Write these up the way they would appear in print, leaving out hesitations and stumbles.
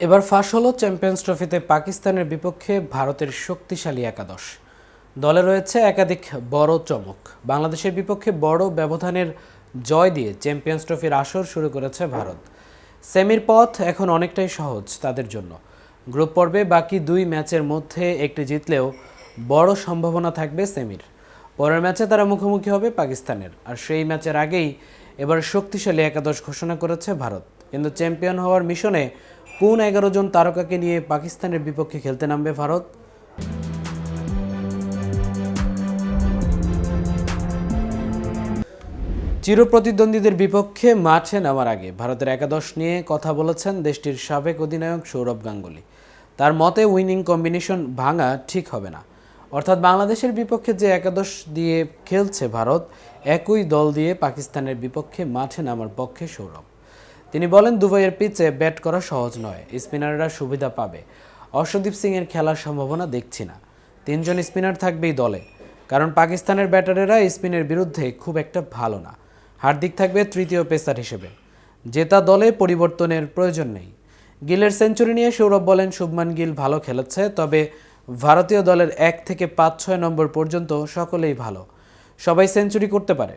এবার ফাঁস হলো চ্যাম্পিয়ন্স ট্রফিতে পাকিস্তানের বিপক্ষে ভারতের শক্তিশালী একাদশ। দলে রয়েছে একাধিক বড় চমক। বাংলাদেশের বিপক্ষে বড় ব্যবধানের জয় দিয়ে চ্যাম্পিয়ন্স ট্রফির আসর শুরু করেছে ভারত। সেমির পথ এখন অনেকটাই সহজ তাদের জন্য। গ্রুপ পর্বে বাকি দুই ম্যাচের মধ্যে একটি জিতলেও বড় সম্ভাবনা থাকবে সেমির। পরের ম্যাচে তারা মুখোমুখি হবে পাকিস্তানের, আর সেই ম্যাচের আগেই এবার শক্তিশালী একাদশ ঘোষণা করেছে ভারত। কিন্তু চ্যাম্পিয়ন হওয়ার মিশনে কোন 11 জন তারকাকে নিয়ে পাকিস্তানের বিপক্ষে খেলতে নামবে ভারত? চিরপ্রতিদ্বন্দ্বীদের বিপক্ষে মাঠে নামার আগে ভারতের একাদশ নিয়ে কথা বলেছেন দেশটির সাবেক অধিনায়ক সৌরভ গাঙ্গুলী। তার মতে উইনিং কম্বিনেশন ভাঙা ঠিক হবে না। অর্থাৎ বাংলাদেশের বিপক্ষে যে একাদশ দিয়ে খেলছে ভারত, একই দল দিয়ে পাকিস্তানের বিপক্ষে মাঠে নামার পক্ষে সৌরভ। তিনি বলেন, দুবাইয়ের পিচে ব্যাট করা সহজ নয়, স্পিনাররা সুবিধা পাবে। অর্শদীপ সিংয়ের খেলার সম্ভাবনা দেখছি না। 3 জন স্পিনার থাকবেই দলে, কারণ পাকিস্তানের ব্যাটারেরা স্পিনের বিরুদ্ধে খুব একটা ভালো না। হার্দিক থাকবে তৃতীয় পেসার হিসেবে। জেতা দলে পরিবর্তনের প্রয়োজন নেই। গিলের সেঞ্চুরি নিয়ে সৌরভ বলেন, শুভমান গিল ভালো খেলেছে, তবে ভারতীয় দলের 1 থেকে 5-6 নম্বর পর্যন্ত সকলেই ভালো। সবাই সেঞ্চুরি করতে পারে,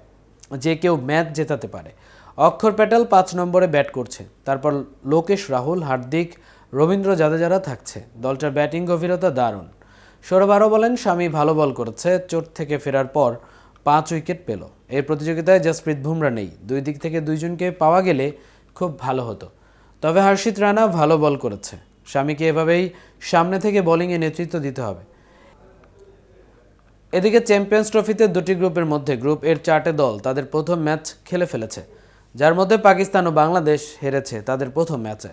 যে কেউ ম্যাচ জেতাতে পারে। অক্ষর প্যাটেল 5 নম্বরে ব্যাট করছে, তারপর লোকেশ রাহুল, হার্দিক, রবীন্দ্র জাদেজারা থাকছে। দলটার ব্যাটিং গভীরতা দারুণ। সৌরভ আরও বলেন, স্বামী ভালো বল করেছে, চোট থেকে ফেরার পর 5 উইকেট পেল। এই প্রতিযোগিতায় জসপ্রীত বুমরা নেই, দুই দিক থেকে দুইজনকে পাওয়া গেলে খুব ভালো হতো। তবে হর্ষিত রানা ভালো বল করেছে। স্বামীকে এভাবেই সামনে থেকে বোলিংয়ে নেতৃত্ব দিতে হবে। এদিকে চ্যাম্পিয়ন্স ট্রফিতে দুটি গ্রুপের মধ্যে গ্রুপ এর 4টে দল তাদের প্রথম ম্যাচ খেলে ফেলেছে, যার মধ্যে পাকিস্তান ও বাংলাদেশ হেরেছে তাদের প্রথম ম্যাচে।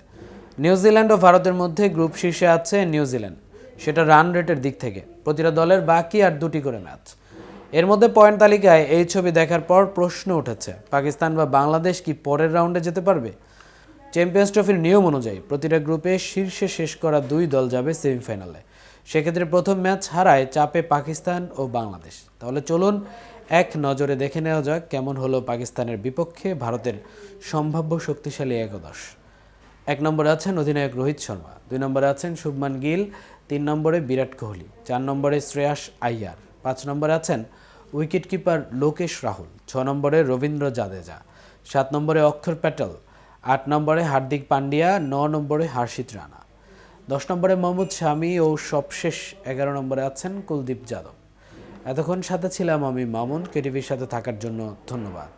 নিউজিল্যান্ড ও ভারতের মধ্যে গ্রুপ শীর্ষে আছে নিউজিল্যান্ড, সেটা রান রেটের দিক থেকে। প্রতিটা দলের বাকি আর 2টি করে ম্যাচ। এর মধ্যে পয়েন্ট তালিকায় এই ছবি দেখার পর প্রশ্ন উঠেছে, পাকিস্তান বা বাংলাদেশ কি পরের রাউন্ডে যেতে পারবে? চ্যাম্পিয়ন্স ট্রফির নিয়ম অনুযায়ী প্রতিটা গ্রুপে শীর্ষে শেষ করা 2 দল যাবে সেমিফাইনালে। সেক্ষেত্রে প্রথম ম্যাচ হারায় চাপে পাকিস্তান ও বাংলাদেশ। তাহলে চলুন এক নজরে দেখে নেওয়া যাক কেমন হলো পাকিস্তানের বিপক্ষে ভারতের সম্ভাব্য শক্তিশালী একাদশ। 1 নম্বরে আছেন অধিনায়ক রোহিত শর্মা, 2 নম্বরে আছেন শুভমান গিল, 3 নম্বরে বিরাট কোহলি, 4 নম্বরে শ্রেয়াস আইয়ার, 5 নম্বরে আছেন উইকেট কিপার লোকেশ রাহুল, 6 নম্বরে রবীন্দ্র জাদেজা, 7 নম্বরে অক্ষর প্যাটেল, 8 নম্বরে হার্দিক পান্ডিয়া, 9 নম্বরে হর্ষিত রানা, 10 নম্বরে মোহাম্মদ শামি ও সবশেষ 11 নম্বরে আছেন কুলদীপ যাদব। এতক্ষণ সাথে ছিলাম আমি মামুন। কেটিভির সাথে থাকার জন্য ধন্যবাদ।